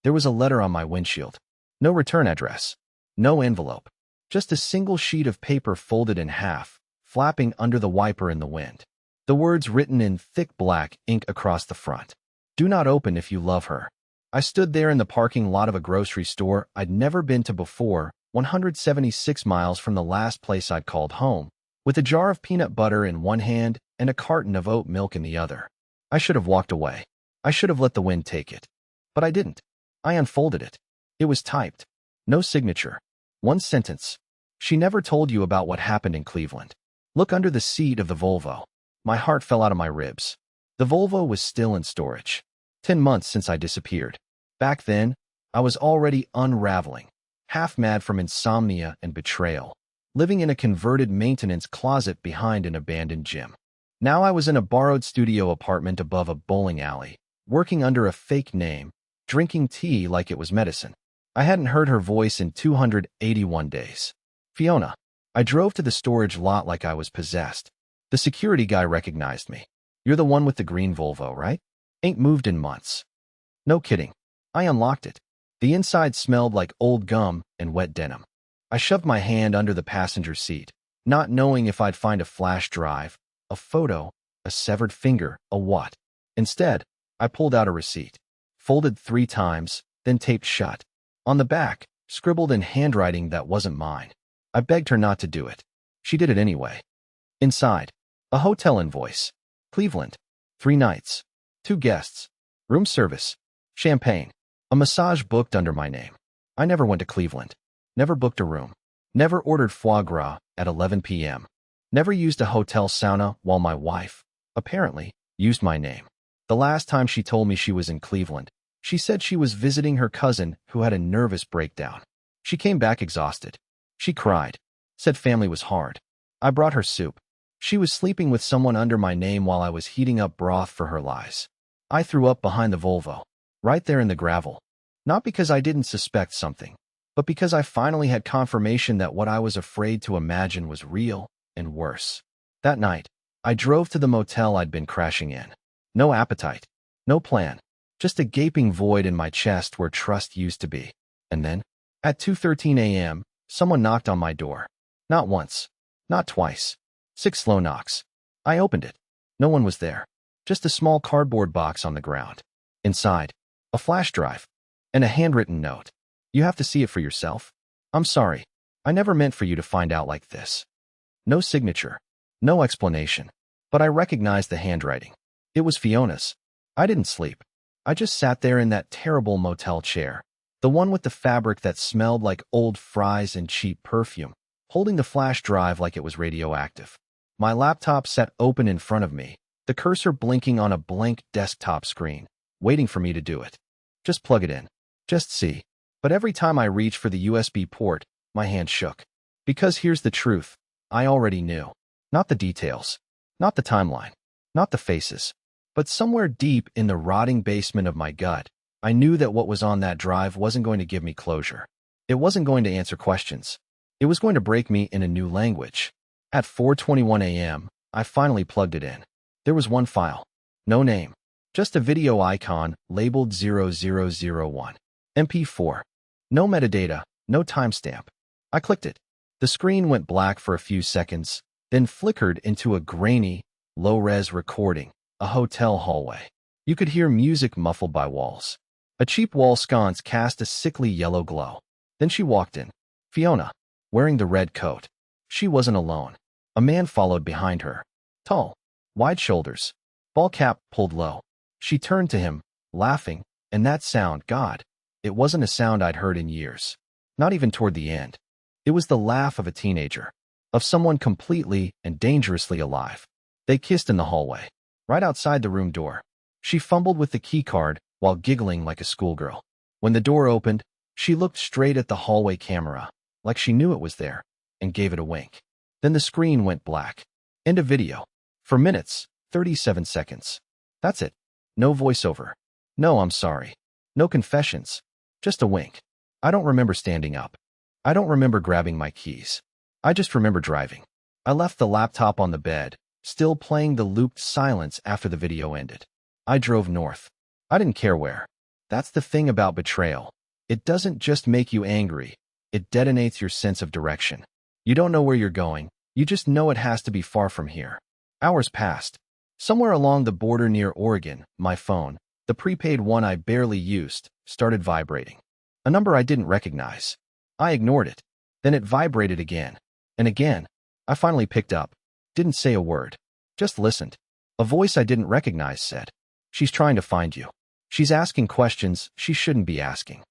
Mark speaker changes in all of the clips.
Speaker 1: There was a letter on my windshield. No return address. No envelope. Just a single sheet of paper folded in half, flapping under the wiper in the wind. The words written in thick black ink across the front. Do not open if you love her. I stood there in the parking lot of a grocery store I'd never been to before, 176 miles from the last place I'd called home, with a jar of peanut butter in one hand and a carton of oat milk in the other. I should have walked away. I should have let the wind take it. But I didn't. I unfolded it. It was typed. No signature. One sentence. She never told you about what happened in Cleveland. Look under the seat of the Volvo. My heart fell out of my ribs. The Volvo was still in storage. 10 months since I disappeared. Back then, I was already unraveling, half mad from insomnia and betrayal, living in a converted maintenance closet behind an abandoned gym. Now I was in a borrowed studio apartment above a bowling alley, working under a fake name, drinking tea like it was medicine. I hadn't heard her voice in 281 days. Fiona. I drove to the storage lot like I was possessed. The security guy recognized me. You're the one with the green Volvo, right? Ain't moved in months. No kidding. I unlocked it. The inside smelled like old gum and wet denim. I shoved my hand under the passenger seat, not knowing if I'd find a flash drive, a photo, a severed finger, a what. Instead, I pulled out a receipt, folded 3 times, then taped shut. On the back, scribbled in handwriting that wasn't mine. I begged her not to do it. She did it anyway. Inside, a hotel invoice. Cleveland. 3 nights. 2 guests. Room service. Champagne. A massage booked under my name. I never went to Cleveland. Never booked a room. Never ordered foie gras at 11 p.m. Never used a hotel sauna while my wife, apparently, used my name. The last time she told me she was in Cleveland, she said she was visiting her cousin who had a nervous breakdown. She came back exhausted. She cried. Said family was hard. I brought her soup. She was sleeping with someone under my name while I was heating up broth for her lies. I threw up behind the Volvo, right there in the gravel. Not because I didn't suspect something, but because I finally had confirmation that what I was afraid to imagine was real and worse. That night, I drove to the motel I'd been crashing in. No appetite. No plan. Just a gaping void in my chest where trust used to be. And then, at 2:13 a.m., someone knocked on my door. Not once. Not twice. 6 slow knocks. I opened it. No one was there. Just a small cardboard box on the ground. Inside, a flash drive. And a handwritten note. You have to see it for yourself. I'm sorry. I never meant for you to find out like this. No signature. No explanation. But I recognized the handwriting. It was Fiona's. I didn't sleep. I just sat there in that terrible motel chair. The one with the fabric that smelled like old fries and cheap perfume, holding the flash drive like it was radioactive. My laptop sat open in front of me, the cursor blinking on a blank desktop screen, waiting for me to do it. Just plug it in. Just see. But every time I reached for the USB port, my hand shook. Because here's the truth. I already knew. Not the details. Not the timeline. Not the faces. But somewhere deep in the rotting basement of my gut, I knew that what was on that drive wasn't going to give me closure. It wasn't going to answer questions. It was going to break me in a new language. At 4:21 a.m., I finally plugged it in. There was one file. No name. Just a video icon labeled 0001. MP4. No metadata, no timestamp. I clicked it. The screen went black for a few seconds, then flickered into a grainy, low-res recording, a hotel hallway. You could hear music muffled by walls. A cheap wall sconce cast a sickly yellow glow. Then she walked in. Fiona, wearing the red coat. She wasn't alone. A man followed behind her. Tall, wide shoulders, ball cap pulled low. She turned to him, laughing, and that sound, God, it wasn't a sound I'd heard in years. Not even toward the end. It was the laugh of a teenager, of someone completely and dangerously alive. They kissed in the hallway, right outside the room door. She fumbled with the keycard while giggling like a schoolgirl. When the door opened, she looked straight at the hallway camera, like she knew it was there, and gave it a wink. Then the screen went black. End of video. For minutes, 37 seconds. That's it. No voiceover. No, I'm sorry. No confessions. Just a wink. I don't remember standing up. I don't remember grabbing my keys. I just remember driving. I left the laptop on the bed, still playing the looped silence after the video ended. I drove north. I didn't care where. That's the thing about betrayal. It doesn't just make you angry, it detonates your sense of direction. You don't know where you're going, you just know it has to be far from here. Hours passed. Somewhere along the border near Oregon, my phone, the prepaid one I barely used, started vibrating. A number I didn't recognize. I ignored it. Then it vibrated again. And again. I finally picked up. Didn't say a word. Just listened. A voice I didn't recognize said, "She's trying to find you. She's asking questions she shouldn't be asking."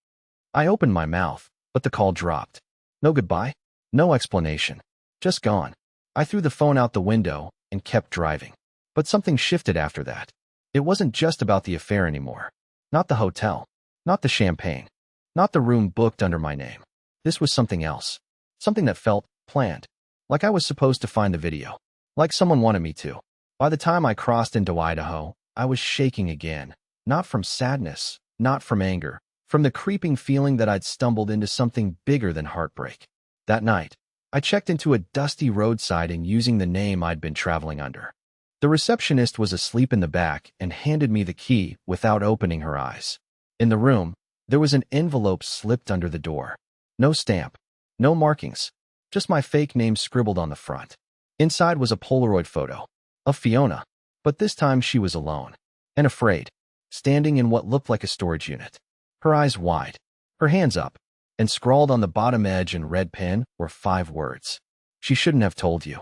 Speaker 1: I opened my mouth, but the call dropped. No goodbye. No explanation. Just gone. I threw the phone out the window and kept driving. But something shifted after that. It wasn't just about the affair anymore. Not the hotel. Not the champagne. Not the room booked under my name. This was something else. Something that felt planned. Like I was supposed to find the video. Like someone wanted me to. By the time I crossed into Idaho, I was shaking again. Not from sadness. Not from anger. From the creeping feeling that I'd stumbled into something bigger than heartbreak. That night, I checked into a dusty roadside inn using the name I'd been traveling under. The receptionist was asleep in the back and handed me the key without opening her eyes. In the room, there was an envelope slipped under the door. No stamp. No markings. Just my fake name scribbled on the front. Inside was a Polaroid photo of Fiona, but this time she was alone and afraid, standing in what looked like a storage unit. Her eyes wide, her hands up, and scrawled on the bottom edge in red pen were 5 words. "She shouldn't have told you."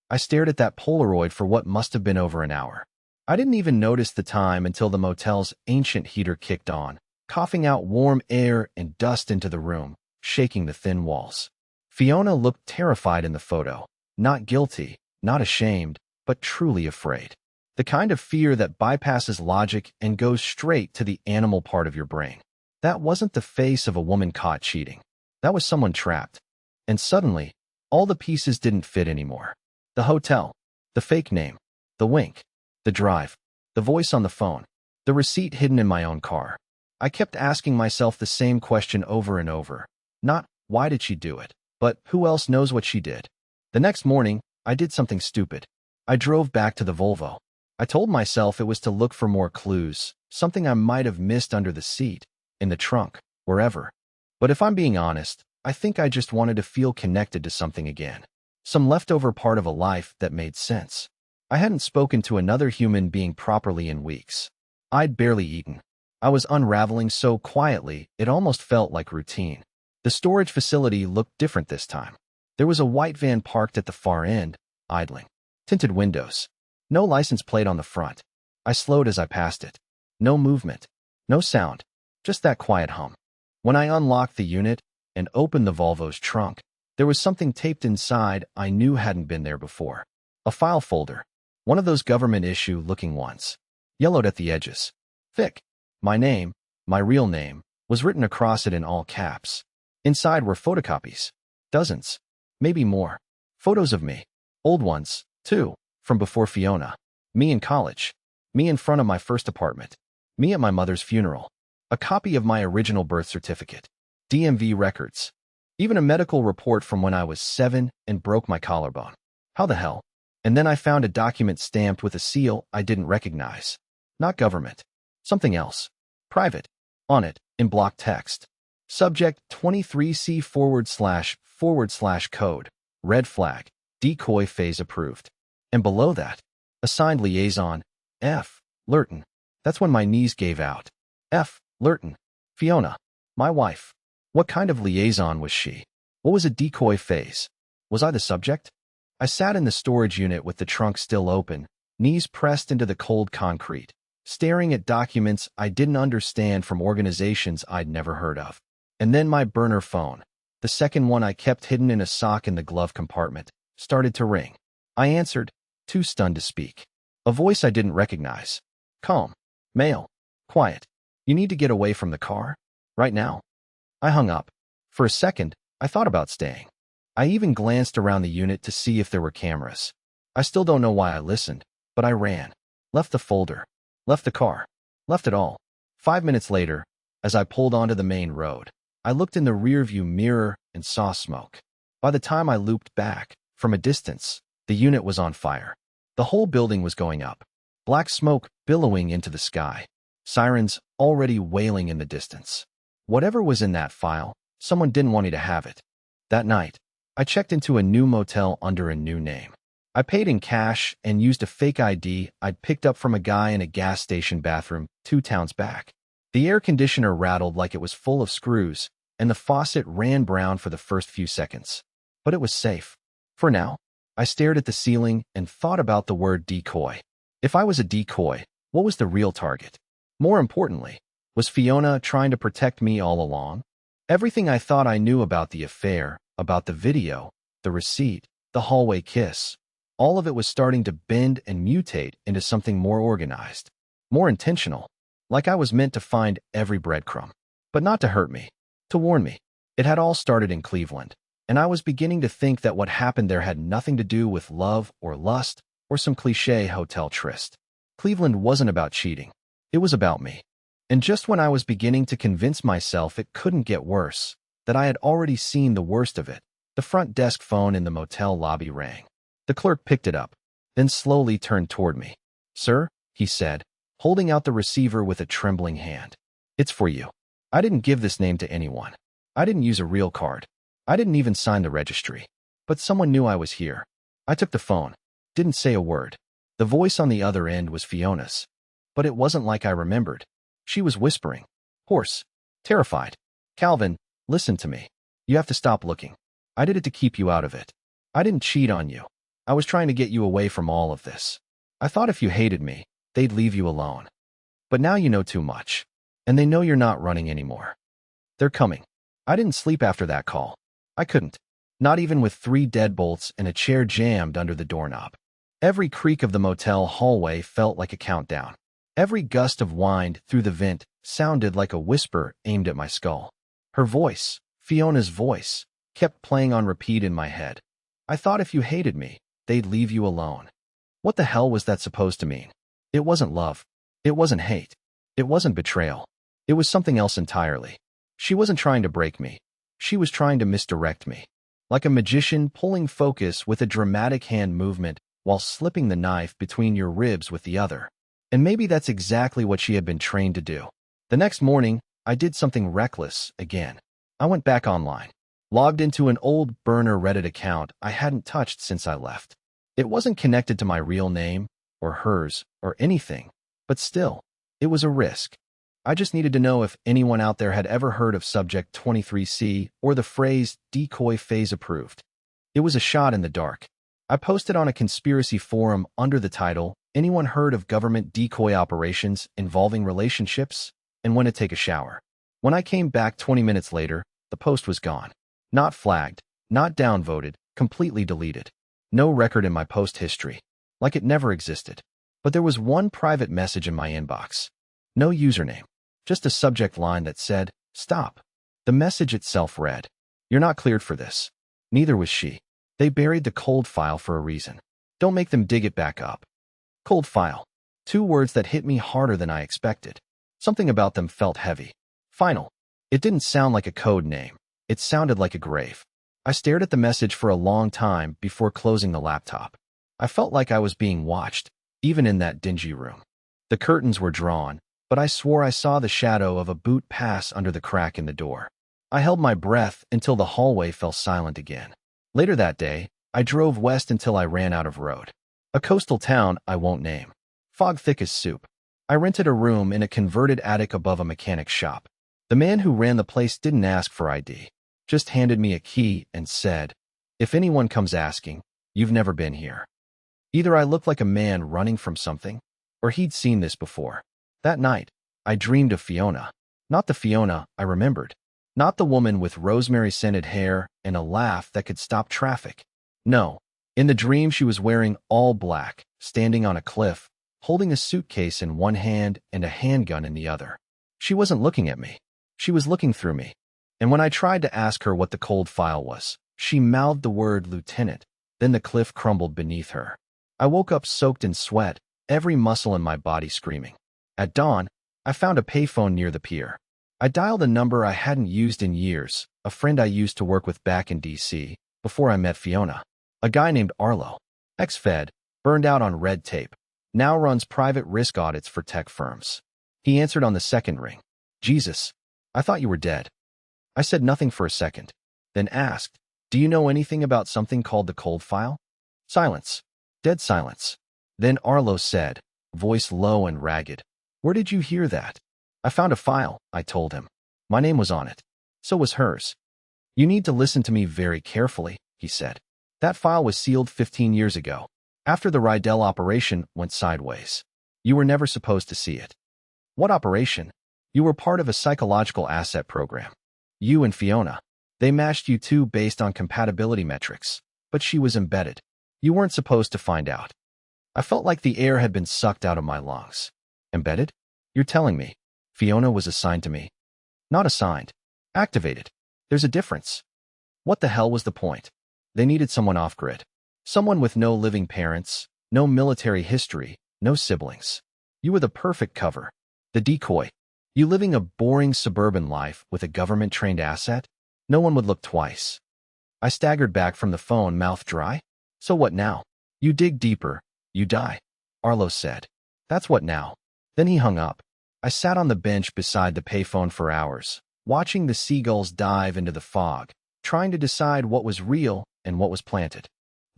Speaker 1: I stared at that Polaroid for what must have been over an hour. I didn't even notice the time until the motel's ancient heater kicked on, coughing out warm air and dust into the room, shaking the thin walls. Fiona looked terrified in the photo, not guilty, not ashamed, but truly afraid. The kind of fear that bypasses logic and goes straight to the animal part of your brain. That wasn't the face of a woman caught cheating. That was someone trapped. And suddenly, all the pieces didn't fit anymore. The hotel, the fake name, the wink, the drive, the voice on the phone, the receipt hidden in my own car. I kept asking myself the same question over and over. Not, why did she do it? But who else knows what she did? The next morning, I did something stupid. I drove back to the Volvo. I told myself it was to look for more clues, something I might have missed under the seat, in the trunk, wherever. But if I'm being honest, I think I just wanted to feel connected to something again. Some leftover part of a life that made sense. I hadn't spoken to another human being properly in weeks. I'd barely eaten. I was unraveling so quietly, it almost felt like routine. The storage facility looked different this time. There was a white van parked at the far end, idling. Tinted windows. No license plate on the front. I slowed as I passed it. No movement. No sound. Just that quiet hum. When I unlocked the unit and opened the Volvo's trunk, there was something taped inside I knew hadn't been there before. A file folder. One of those government-issue looking ones. Yellowed at the edges. Thick. My name, my real name, was written across it in all caps. Inside were photocopies. Dozens. Maybe more. Photos of me. Old ones, too, from before Fiona. Me in college. Me in front of my first apartment. Me at my mother's funeral. A copy of my original birth certificate. DMV records. Even a medical report from when I was 7 and broke my collarbone. How the hell? And then I found a document stamped with a seal I didn't recognize. Not government. Something else. Private. On it, in block text. Subject 23C//code. Red flag. Decoy phase approved. And below that, a signed liaison. F. Lurton. That's when my knees gave out. F. Lurton. Fiona. My wife. What kind of liaison was she? What was a decoy phase? Was I the subject? I sat in the storage unit with the trunk still open, knees pressed into the cold concrete, staring at documents I didn't understand from organizations I'd never heard of. And then my burner phone, the second one I kept hidden in a sock in the glove compartment, started to ring. I answered, too stunned to speak. A voice I didn't recognize. Calm. Male. Quiet. You need to get away from the car? Right now. I hung up. For a second, I thought about staying. I even glanced around the unit to see if there were cameras. I still don't know why I listened, but I ran. Left the folder. Left the car. Left it all. 5 minutes later, as I pulled onto the main road, I looked in the rearview mirror and saw smoke. By the time I looped back, from a distance, the unit was on fire. The whole building was going up. Black smoke billowing into the sky. sirens already wailing in the distance. Whatever was in that file, someone didn't want me to have it. That night, I checked into a new motel under a new name. I paid in cash and used a fake ID I'd picked up from a guy in a gas station bathroom 2 towns back. The air conditioner rattled like it was full of screws, and the faucet ran brown for the first few seconds. But it was safe. For now, I stared at the ceiling and thought about the word decoy. If I was a decoy, what was the real target? More importantly, was Fiona trying to protect me all along? Everything I thought I knew about the affair, about the video, the receipt, the hallway kiss, all of it was starting to bend and mutate into something more organized, more intentional, like I was meant to find every breadcrumb. But not to hurt me, to warn me. It had all started in Cleveland, and I was beginning to think that what happened there had nothing to do with love or lust or some cliché hotel tryst. Cleveland wasn't about cheating. It was about me. And just when I was beginning to convince myself it couldn't get worse, that I had already seen the worst of it, the front desk phone in the motel lobby rang. The clerk picked it up, then slowly turned toward me. "Sir," he said, holding out the receiver with a trembling hand. "It's for you. I didn't give this name to anyone. I didn't use a real card. I didn't even sign the registry. But someone knew I was here." I took the phone. Didn't say a word. The voice on the other end was Fiona's. But it wasn't like I remembered. She was whispering. Hoarse. Terrified. "Calvin, listen to me. You have to stop looking. I did it to keep you out of it. I didn't cheat on you. I was trying to get you away from all of this. I thought if you hated me, they'd leave you alone. But now you know too much. And they know you're not running anymore. They're coming." I didn't sleep after that call. I couldn't. Not even with 3 deadbolts and a chair jammed under the doorknob. Every creak of the motel hallway felt like a countdown. Every gust of wind through the vent sounded like a whisper aimed at my skull. Her voice, Fiona's voice, kept playing on repeat in my head. "I thought if you hated me, they'd leave you alone." What the hell was that supposed to mean? It wasn't love. It wasn't hate. It wasn't betrayal. It was something else entirely. She wasn't trying to break me. She was trying to misdirect me. Like a magician pulling focus with a dramatic hand movement while slipping the knife between your ribs with the other. And maybe that's exactly what she had been trained to do. The next morning, I did something reckless again. I went back online, logged into an old burner Reddit account I hadn't touched since I left. It wasn't connected to my real name, or hers, or anything, but still, it was a risk. I just needed to know if anyone out there had ever heard of Subject 23C or the phrase decoy phase approved. It was a shot in the dark. I posted on a conspiracy forum under the title, "Anyone heard of government decoy operations involving relationships?" and went to take a shower. When I came back 20 minutes later, the post was gone. Not flagged, not downvoted, completely deleted. No record in my post history, like it never existed. But there was one private message in my inbox. No username, just a subject line that said, "Stop." The message itself read, "You're not cleared for this." Neither was she. They buried the cold file for a reason. Don't make them dig it back up. Cold file. 2 words that hit me harder than I expected. Something about them felt heavy. Final. It didn't sound like a code name. It sounded like a grave. I stared at the message for a long time before closing the laptop. I felt like I was being watched, even in that dingy room. The curtains were drawn, but I swore I saw the shadow of a boot pass under the crack in the door. I held my breath until the hallway fell silent again. Later that day, I drove west until I ran out of road. A coastal town I won't name. Fog thick as soup. I rented a room in a converted attic above a mechanic's shop. The man who ran the place didn't ask for ID, just handed me a key and said, "If anyone comes asking, you've never been here." Either I looked like a man running from something, or he'd seen this before. That night, I dreamed of Fiona. Not the Fiona I remembered. Not the woman with rosemary-scented hair and a laugh that could stop traffic. No. In the dream, she was wearing all black, standing on a cliff, holding a suitcase in one hand and a handgun in the other. She wasn't looking at me. She was looking through me. And when I tried to ask her what the cold file was, she mouthed the word lieutenant. Then the cliff crumbled beneath her. I woke up soaked in sweat, every muscle in my body screaming. At dawn, I found a payphone near the pier. I dialed a number I hadn't used in years, a friend I used to work with back in DC, before I met Fiona. A guy named Arlo, ex-Fed, burned out on red tape, now runs private risk audits for tech firms. He answered on the second ring. Jesus, I thought you were dead. I said nothing for a second, then asked, do you know anything about something called the cold file? Silence. Dead silence. Then Arlo said, voice low and ragged, where did you hear that? I found a file, I told him. My name was on it. So was hers. You need to listen to me very carefully, he said. That file was sealed 15 years ago, after the Rydell operation went sideways. You were never supposed to see it. What operation? You were part of a psychological asset program. You and Fiona. They matched you two based on compatibility metrics, but she was embedded. You weren't supposed to find out. I felt like the air had been sucked out of my lungs. Embedded? You're telling me Fiona was assigned to me? Not assigned. Activated. There's a difference. What the hell was the point? They needed someone off-grid. Someone with no living parents, no military history, no siblings. You were the perfect cover. The decoy. You living a boring suburban life with a government-trained asset? No one would look twice. I staggered back from the phone, mouth dry. So what now? You dig deeper, you die, Arlo said. That's what now. Then he hung up. I sat on the bench beside the payphone for hours, watching the seagulls dive into the fog, trying to decide what was real and what was planted.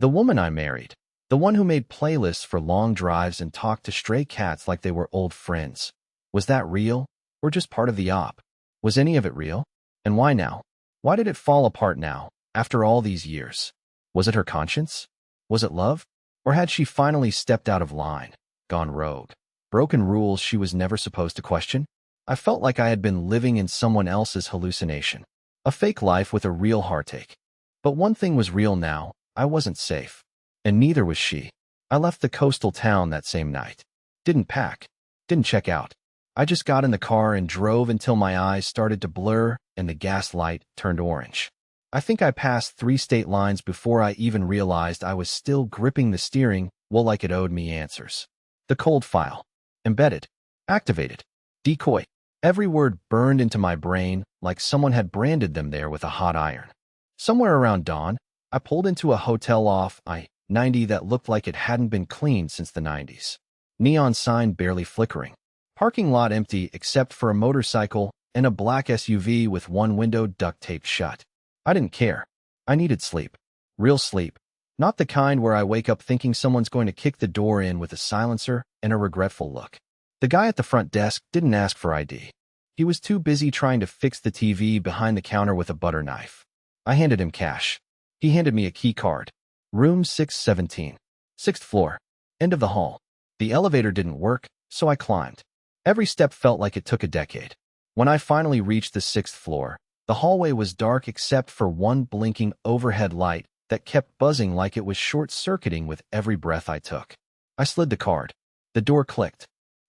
Speaker 1: The woman I married, the one who made playlists for long drives and talked to stray cats like they were old friends. Was that real, or just part of the op? Was any of it real? And why now? Why did it fall apart now, after all these years? Was it her conscience? Was it love? Or had she finally stepped out of line, gone rogue? Broken rules she was never supposed to question? I felt like I had been living in someone else's hallucination. A fake life with a real heartache. But one thing was real now, I wasn't safe. And neither was she. I left the coastal town that same night. Didn't pack. Didn't check out. I just got in the car and drove until my eyes started to blur and the gas light turned orange. I think I passed 3 state lines before I even realized I was still gripping the steering wheel like it owed me answers. The cold file. Embedded. Activated. Decoy. Every word burned into my brain like someone had branded them there with a hot iron. Somewhere around dawn, I pulled into a hotel off I-90 that looked like it hadn't been cleaned since the 90s. Neon sign barely flickering. Parking lot empty except for a motorcycle and a black SUV with one window duct taped shut. I didn't care. I needed sleep. Real sleep. Not the kind where I wake up thinking someone's going to kick the door in with a silencer and a regretful look. The guy at the front desk didn't ask for ID. He was too busy trying to fix the TV behind the counter with a butter knife. I handed him cash. He handed me a key card. Room 617. 6th floor. End of the hall. The elevator didn't work, so I climbed. Every step felt like it took a decade. When I finally reached the 6th floor, the hallway was dark except for one blinking overhead light that kept buzzing like it was short-circuiting with every breath I took. I slid the card. The door clicked.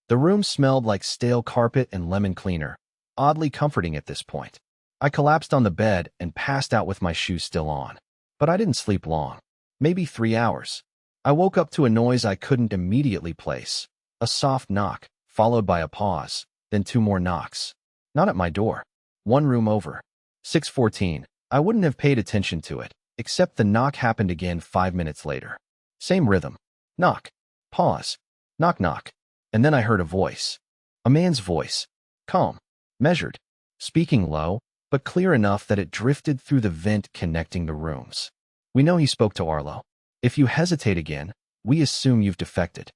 Speaker 1: The room smelled like stale carpet and lemon cleaner, oddly comforting at this point. I collapsed on the bed and passed out with my shoes still on. But I didn't sleep long. Maybe 3 hours. I woke up to a noise I couldn't immediately place. A soft knock, followed by a pause, then 2 more knocks. Not at my door. One room over. 614. I wouldn't have paid attention to it, except the knock happened again 5 minutes later. Same rhythm. Knock. Pause. Knock knock. And then I heard a voice. A man's voice. Calm. Measured. Speaking low, but clear enough that it drifted through the vent connecting the rooms. We know he spoke to Arlo. If you hesitate again, we assume you've defected.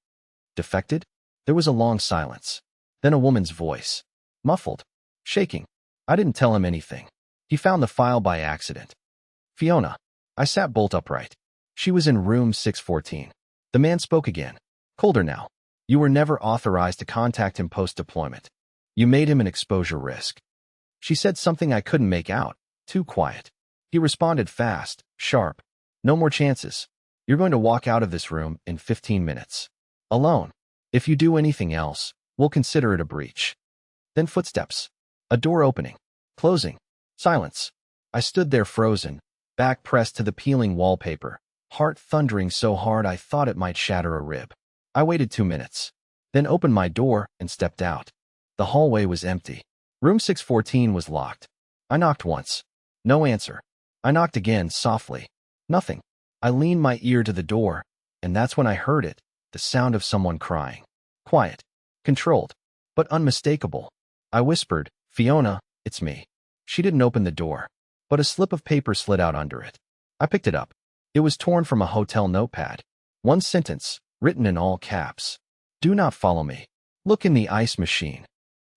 Speaker 1: Defected? There was a long silence. Then a woman's voice. Muffled. Shaking. I didn't tell him anything. He found the file by accident. Fiona. I sat bolt upright. She was in room 614. The man spoke again. Colder now. You were never authorized to contact him post-deployment. You made him an exposure risk. She said something I couldn't make out. Too quiet. He responded fast, sharp. No more chances. You're going to walk out of this room in 15 minutes. Alone. If you do anything else, we'll consider it a breach. Then footsteps. A door opening. Closing. Silence. I stood there frozen, back pressed to the peeling wallpaper, heart thundering so hard I thought it might shatter a rib. I waited 2 minutes, then opened my door and stepped out. The hallway was empty. Room 614 was locked. I knocked once. No answer. I knocked again, softly. Nothing. I leaned my ear to the door, and that's when I heard it, the sound of someone crying. Quiet. Controlled. but unmistakable. I whispered, "Fiona, it's me." She didn't open the door, but a slip of paper slid out under it. I picked it up. It was torn from a hotel notepad. One sentence, written in all caps. "Do not follow me. Look in the ice machine."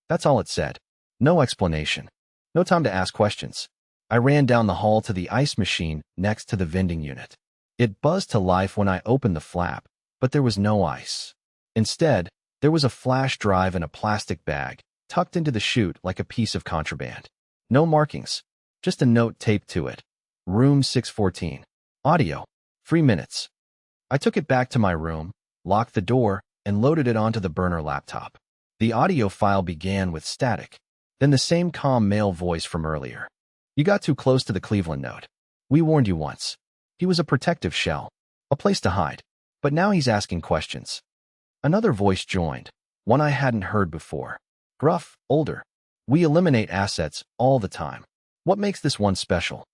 Speaker 1: That's all it said. No explanation. No time to ask questions. I ran down the hall to the ice machine next to the vending unit. It buzzed to life when I opened the flap, but there was no ice. Instead, there was a flash drive in a plastic bag, tucked into the chute like a piece of contraband. No markings, just a note taped to it. Room 614. Audio. 3 minutes. I took it back to my room, locked the door, and loaded it onto the burner laptop. The audio file began with static, then the same calm male voice from earlier. "You got too close to the Cleveland note. We warned you once. He was a protective shell, a place to hide, but now he's asking questions." Another voice joined, one I hadn't heard before. Gruff, older. "We eliminate assets all the time. What makes this one special?"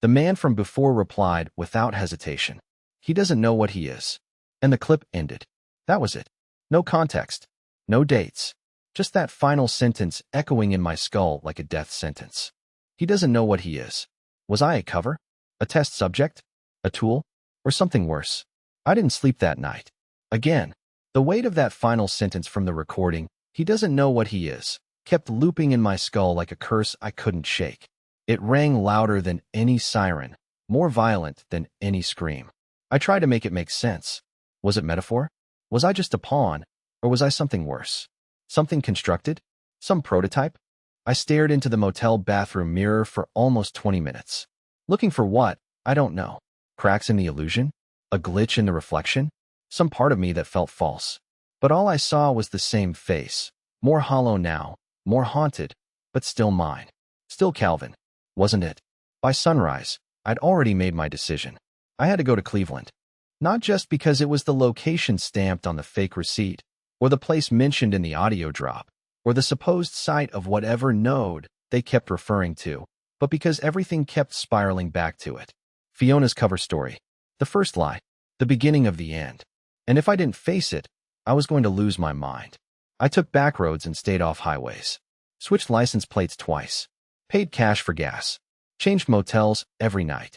Speaker 1: The man from before replied without hesitation. "He doesn't know what he is." And the clip ended. That was it. No context. No dates. Just that final sentence echoing in my skull like a death sentence. He doesn't know what he is. Was I a cover? A test subject? A tool? Or something worse? I didn't sleep that night. Again, the weight of that final sentence from the recording, "He doesn't know what he is," kept looping in my skull like a curse I couldn't shake. It rang louder than any siren, more violent than any scream. I tried to make it make sense. Was it metaphor? Was I just a pawn? Or was I something worse? Something constructed? Some prototype? I stared into the motel bathroom mirror for almost 20 minutes. Looking for what? I don't know. Cracks in the illusion? A glitch in the reflection? Some part of me that felt false. But all I saw was the same face. More hollow now, more haunted, but still mine. Still Calvin, wasn't it? By sunrise, I'd already made my decision. I had to go to Cleveland. Not just because it was the location stamped on the fake receipt, or the place mentioned in the audio drop, or the supposed site of whatever node they kept referring to, but because everything kept spiraling back to it. Fiona's cover story. The first lie. The beginning of the end. And if I didn't face it, I was going to lose my mind. I took back roads and stayed off highways. Switched license plates twice. Paid cash for gas. Changed motels every night.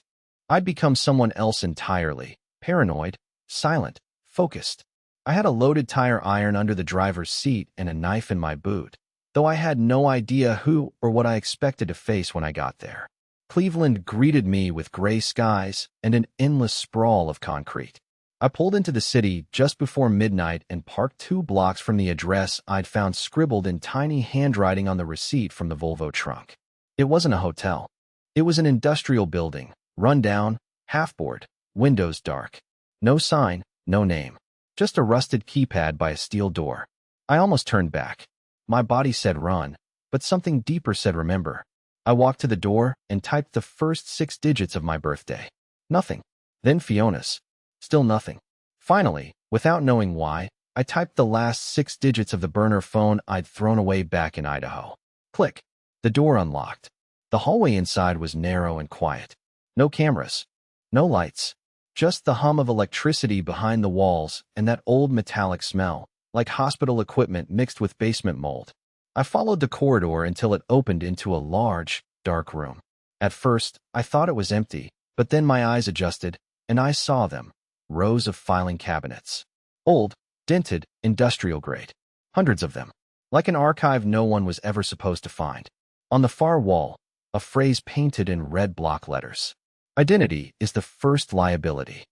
Speaker 1: I'd become someone else entirely. Paranoid, silent, focused. I had a loaded tire iron under the driver's seat and a knife in my boot, though I had no idea who or what I expected to face when I got there. Cleveland greeted me with gray skies and an endless sprawl of concrete. I pulled into the city just before midnight and parked 2 blocks from the address I'd found scribbled in tiny handwriting on the receipt from the Volvo trunk. It wasn't a hotel. It was an industrial building, run down, half-board, windows dark. No sign, no name. Just a rusted keypad by a steel door. I almost turned back. My body said run, but something deeper said remember. I walked to the door and typed the first 6 digits of my birthday. Nothing. Then Fiona's. Still nothing. Finally, without knowing why, I typed the last 6 digits of the burner phone I'd thrown away back in Idaho. Click. The door unlocked. The hallway inside was narrow and quiet. No cameras. No lights. Just the hum of electricity behind the walls and that old metallic smell, like hospital equipment mixed with basement mold. I followed the corridor until it opened into a large, dark room. At first, I thought it was empty, but then my eyes adjusted, and I saw them. Rows of filing cabinets. Old, dented, industrial grade. Hundreds of them. Like an archive no one was ever supposed to find. On the far wall, a phrase painted in red block letters. Identity is the first liability.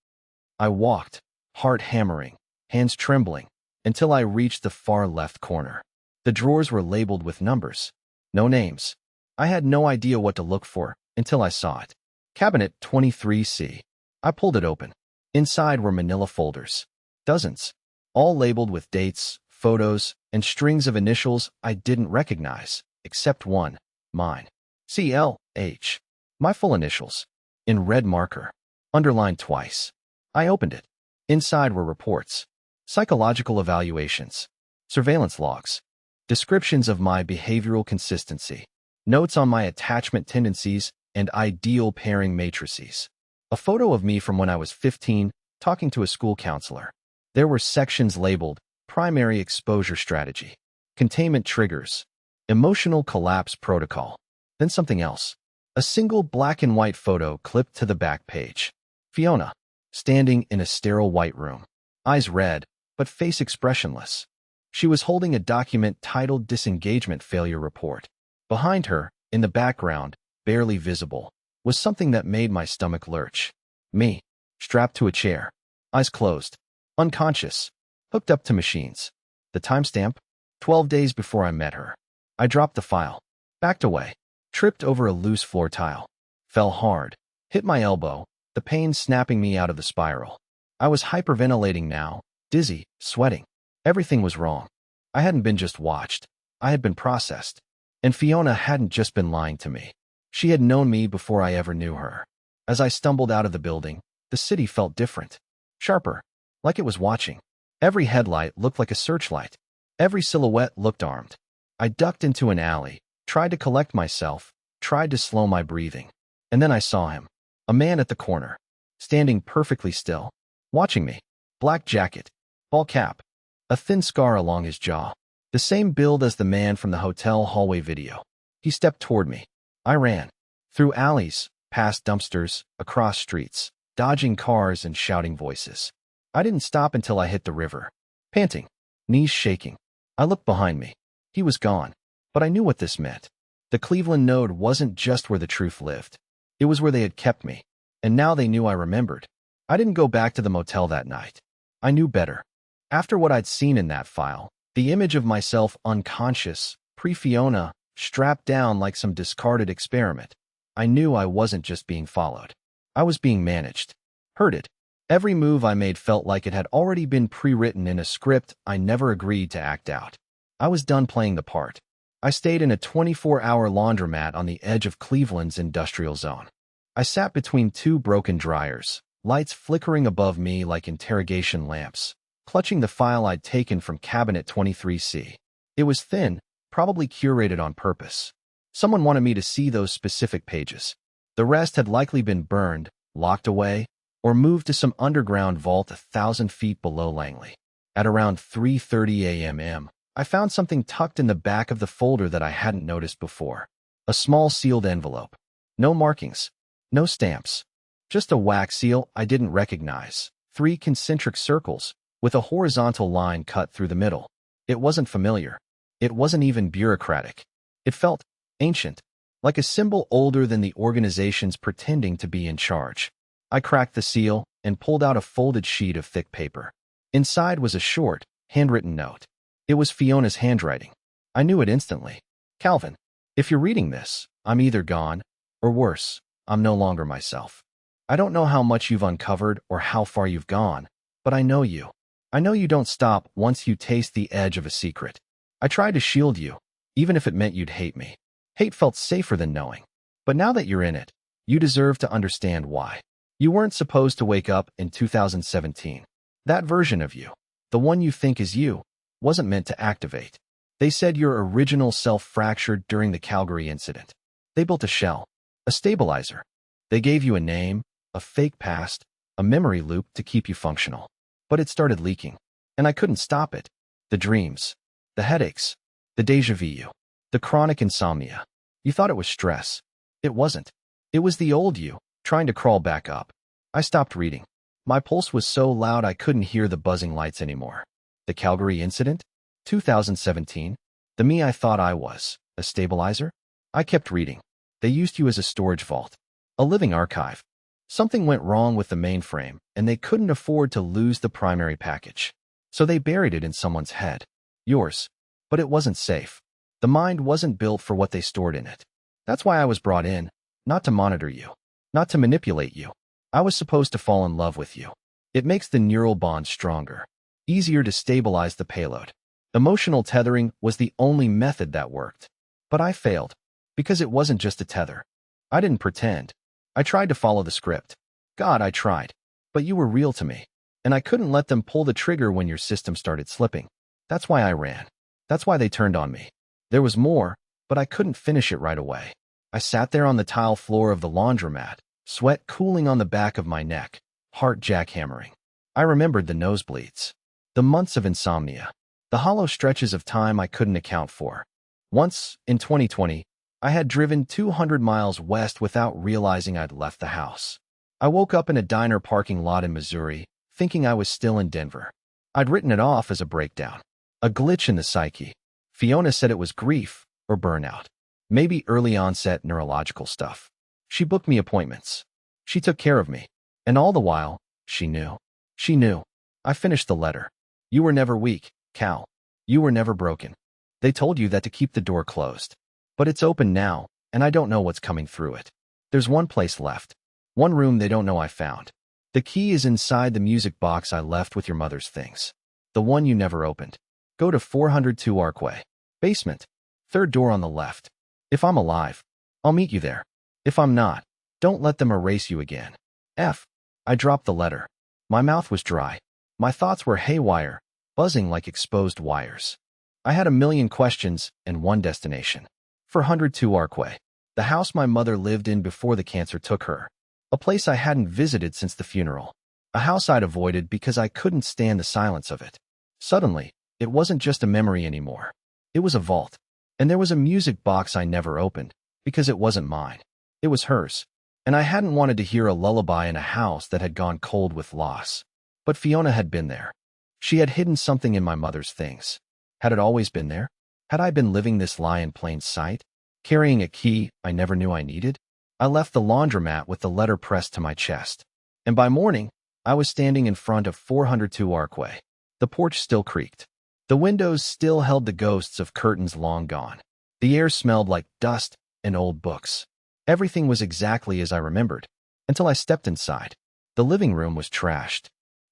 Speaker 1: I walked, heart hammering, hands trembling, until I reached the far left corner. The drawers were labeled with numbers. No names. I had no idea what to look for until I saw it. Cabinet 23C. I pulled it open. Inside were manila folders. Dozens. All labeled with dates, photos, and strings of initials I didn't recognize, except one, mine. CLH. My full initials. In red marker. Underlined twice. I opened it. Inside were reports. Psychological evaluations. Surveillance logs. Descriptions of my behavioral consistency. Notes on my attachment tendencies and ideal pairing matrices. A photo of me from when I was 15, talking to a school counselor. There were sections labeled Primary Exposure Strategy. containment triggers, emotional collapse protocol. Then something else. A single black and white photo clipped to the back page. Fiona, standing in a sterile white room. Eyes red, but face expressionless. She was holding a document titled Disengagement Failure Report. Behind her, in the background, barely visible, was something that made my stomach lurch. Me, strapped to a chair, eyes closed, unconscious, hooked up to machines. The timestamp? 12 days before I met her. I dropped the file, backed away, tripped over a loose floor tile, fell hard, hit my elbow, the pain snapping me out of the spiral. I was hyperventilating now, dizzy, sweating. Everything was wrong. I hadn't been just watched. I had been processed. And Fiona hadn't just been lying to me. She had known me before I ever knew her. As I stumbled out of the building, the city felt different. Sharper, like it was watching. Every headlight looked like a searchlight. Every silhouette looked armed. I ducked into an alley, tried to collect myself, tried to slow my breathing. And then I saw him. A man at the corner, standing perfectly still, watching me. Black jacket, ball cap, a thin scar along his jaw. The same build as the man from the hotel hallway video. He stepped toward me. I ran. Through alleys, past dumpsters, across streets, dodging cars and shouting voices. I didn't stop until I hit the river. Panting, knees shaking. I looked behind me. He was gone. But I knew what this meant. The Cleveland node wasn't just where the truth lived. It was where they had kept me. And now they knew I remembered. I didn't go back to the motel that night. I knew better. After what I'd seen in that file, the image of myself unconscious, pre-Fiona, strapped down like some discarded experiment, I knew I wasn't just being followed. I was being managed. Herded. Every move I made felt like it had already been pre-written in a script I never agreed to act out. I was done playing the part. I stayed in a 24-hour laundromat on the edge of Cleveland's industrial zone. I sat between two broken dryers, lights flickering above me like interrogation lamps, clutching the file I'd taken from cabinet 23C. It was thin, probably curated on purpose. Someone wanted me to see those specific pages. The rest had likely been burned, locked away, or moved to some underground vault 1,000 feet below Langley. At around 3:30 a.m., I found something tucked in the back of the folder that I hadn't noticed before. A small sealed envelope. No markings. No stamps. Just a wax seal I didn't recognize. 3 concentric circles, with a horizontal line cut through the middle. It wasn't familiar. It wasn't even bureaucratic. It felt ancient, like a symbol older than the organizations pretending to be in charge. I cracked the seal and pulled out a folded sheet of thick paper. Inside was a short, handwritten note. It was Fiona's handwriting. I knew it instantly. Calvin, if you're reading this, I'm either gone, or worse, I'm no longer myself. I don't know how much you've uncovered or how far you've gone, but I know you. I know you don't stop once you taste the edge of a secret. I tried to shield you, even if it meant you'd hate me. Hate felt safer than knowing. But now that you're in it, you deserve to understand why. You weren't supposed to wake up in 2017. That version of you, the one you think is you, wasn't meant to activate. They said your original self fractured during the Calgary incident. They built a shell, a stabilizer. They gave you a name, a fake past, a memory loop to keep you functional. But it started leaking, and I couldn't stop it. The dreams, the headaches, the déjà vu, the chronic insomnia. You thought it was stress. It wasn't. It was the old you, trying to crawl back up. I stopped reading. My pulse was so loud I couldn't hear the buzzing lights anymore. The Calgary incident? 2017? The me I thought I was, a stabilizer? I kept reading. They used you as a storage vault, a living archive. Something went wrong with the mainframe, and they couldn't afford to lose the primary package. So they buried it in someone's head. Yours. But it wasn't safe. The mind wasn't built for what they stored in it. That's why I was brought in, not to monitor you, not to manipulate you. I was supposed to fall in love with you. It makes the neural bond stronger, easier to stabilize the payload. Emotional tethering was the only method that worked. But I failed, because it wasn't just a tether. I didn't pretend. I tried to follow the script. God, I tried. But you were real to me, and I couldn't let them pull the trigger when your system started slipping. That's why I ran. That's why they turned on me. There was more, but I couldn't finish it right away. I sat there on the tile floor of the laundromat, sweat cooling on the back of my neck, heart jackhammering. I remembered the nosebleeds, the months of insomnia, The hollow stretches of time I couldn't account for. Once, in 2020, I had driven 200 miles west without realizing I'd left the house. I woke up in a diner parking lot in Missouri, thinking I was still in Denver. I'd written it off as a breakdown, a glitch in the psyche. Fiona said it was grief or burnout, maybe early onset neurological stuff. She booked me appointments. She took care of me. And all the while, she knew. She knew. I finished the letter. You were never weak, Cal. You were never broken. They told you that to keep the door closed. But it's open now, and I don't know what's coming through it. There's one place left. One room they don't know I found. The key is inside the music box I left with your mother's things. The one you never opened. Go to 402 Arquay. Basement. Third door on the left. If I'm alive, I'll meet you there. If I'm not, don't let them erase you again. F. I dropped the letter. My mouth was dry. My thoughts were haywire, buzzing like exposed wires. I had a million questions and one destination. 402 Arquay. The house my mother lived in before the cancer took her. A place I hadn't visited since the funeral. A house I'd avoided because I couldn't stand the silence of it. Suddenly, it wasn't just a memory anymore. It was a vault. And there was a music box I never opened, because it wasn't mine. It was hers. And I hadn't wanted to hear a lullaby in a house that had gone cold with loss. But Fiona had been there. She had hidden something in my mother's things. Had it always been there? Had I been living this lie in plain sight? Carrying a key I never knew I needed? I left the laundromat with the letter pressed to my chest. And by morning, I was standing in front of 402 Arquay. The porch still creaked. The windows still held the ghosts of curtains long gone. The air smelled like dust and old books. Everything was exactly as I remembered, until I stepped inside. The living room was trashed.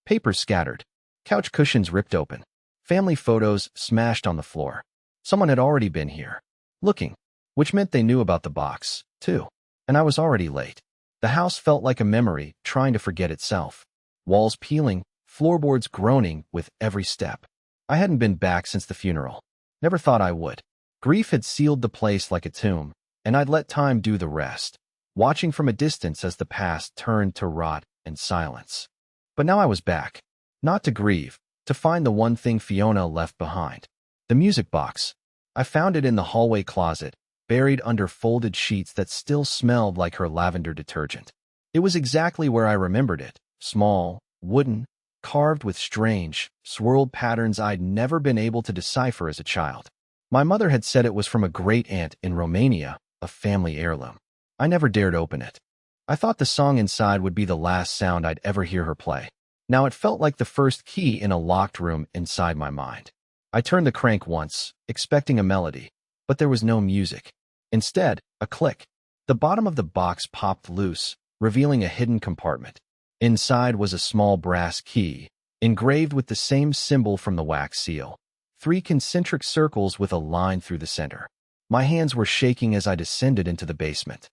Speaker 1: Papers scattered. Couch cushions ripped open. Family photos smashed on the floor. Someone had already been here, looking, which meant they knew about the box, too. And I was already late. The house felt like a memory trying to forget itself. Walls peeling, floorboards groaning with every step. I hadn't been back since the funeral. Never thought I would. Grief had sealed the place like a tomb, and I'd let time do the rest, watching from a distance as the past turned to rot and silence. But now I was back, not to grieve, to find the one thing Fiona left behind. The music box. I found it in the hallway closet, buried under folded sheets that still smelled like her lavender detergent. It was exactly where I remembered it, small, wooden, carved with strange, swirled patterns I'd never been able to decipher as a child. My mother had said it was from a great-aunt in Romania, a family heirloom. I never dared open it. I thought the song inside would be the last sound I'd ever hear her play. Now it felt like the first key in a locked room inside my mind. I turned the crank once, expecting a melody, but there was no music. Instead, a click. The bottom of the box popped loose, revealing a hidden compartment. Inside was a small brass key, engraved with the same symbol from the wax seal. 3 concentric circles with a line through the center. My hands were shaking as I descended into the basement.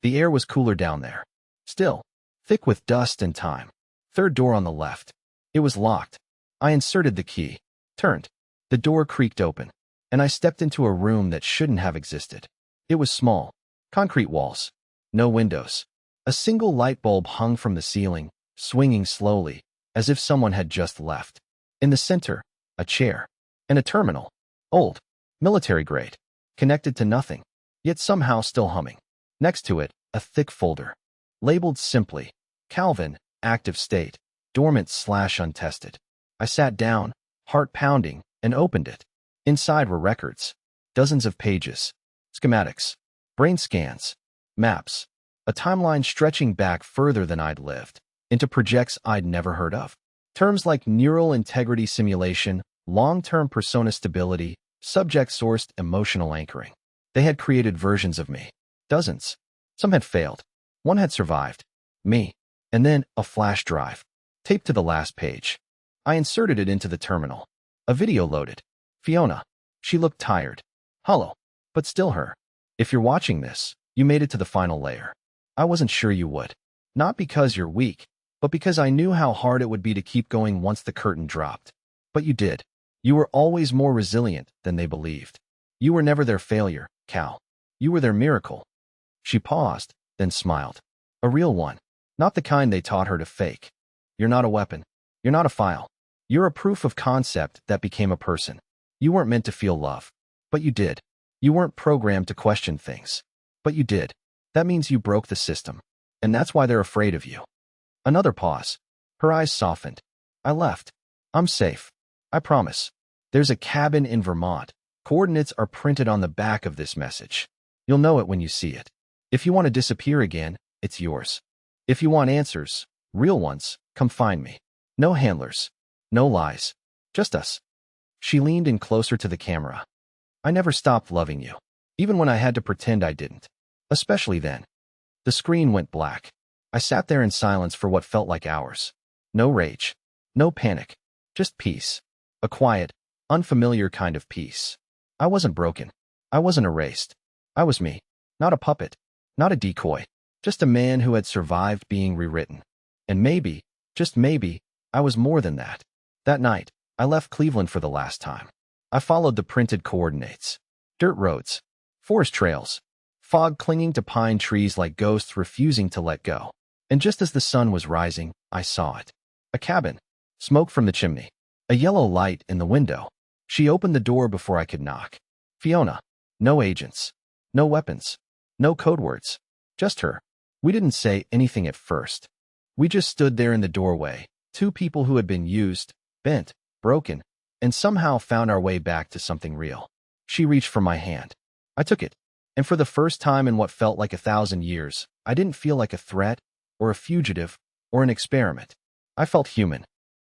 Speaker 1: The air was cooler down there. Still, thick with dust and time. Third door on the left. It was locked. I inserted the key. Turned. The door creaked open, and I stepped into a room that shouldn't have existed. It was small. Concrete walls. No windows. A single light bulb hung from the ceiling, swinging slowly, as if someone had just left. In the center, a chair. And a terminal. Old. Military grade. Connected to nothing, yet somehow still humming. Next to it, a thick folder. Labeled simply, Calvin, active state, dormant/untested. I sat down, heart pounding, and opened it. Inside were records. Dozens of pages. Schematics. Brain scans. Maps. A timeline stretching back further than I'd lived, into projects I'd never heard of. Terms like neural integrity simulation, long-term persona stability, subject-sourced emotional anchoring. They had created versions of me. Dozens. Some had failed. One had survived. Me. And then a flash drive. Taped to the last page. I inserted it into the terminal. A video loaded. Fiona. She looked tired. Hollow. But still her. If you're watching this, you made it to the final layer. I wasn't sure you would. Not because you're weak, but because I knew how hard it would be to keep going once the curtain dropped. But you did. You were always more resilient than they believed. You were never their failure, Cal. You were their miracle. She paused, then smiled. A real one. Not the kind they taught her to fake. You're not a weapon. You're not a file. You're a proof of concept that became a person. You weren't meant to feel love, but you did. You weren't programmed to question things, but you did. That means you broke the system, and that's why they're afraid of you. Another pause. Her eyes softened. I left. I'm safe. I promise. There's a cabin in Vermont. Coordinates are printed on the back of this message. You'll know it when you see it. If you want to disappear again, it's yours. If you want answers, real ones, come find me. No handlers. No lies. Just us. She leaned in closer to the camera. I never stopped loving you, even when I had to pretend I didn't. Especially then. The screen went black. I sat there in silence for what felt like hours. No rage. No panic. Just peace. A quiet, unfamiliar kind of peace. I wasn't broken. I wasn't erased. I was me. Not a puppet. Not a decoy. Just a man who had survived being rewritten. And maybe, just maybe, I was more than that. That night, I left Cleveland for the last time. I followed the printed coordinates. Dirt roads. Forest trails. Fog clinging to pine trees like ghosts refusing to let go. And just as the sun was rising, I saw it. A cabin. Smoke from the chimney. A yellow light in the window. She opened the door before I could knock. Fiona. No agents. No weapons. No code words. Just her. We didn't say anything at first. We just stood there in the doorway, two people who had been used, bent, broken, and somehow found our way back to something real. She reached for my hand. I took it. And for the first time in what felt like 1,000 years, I didn't feel like a threat, or a fugitive, or an experiment. I felt human.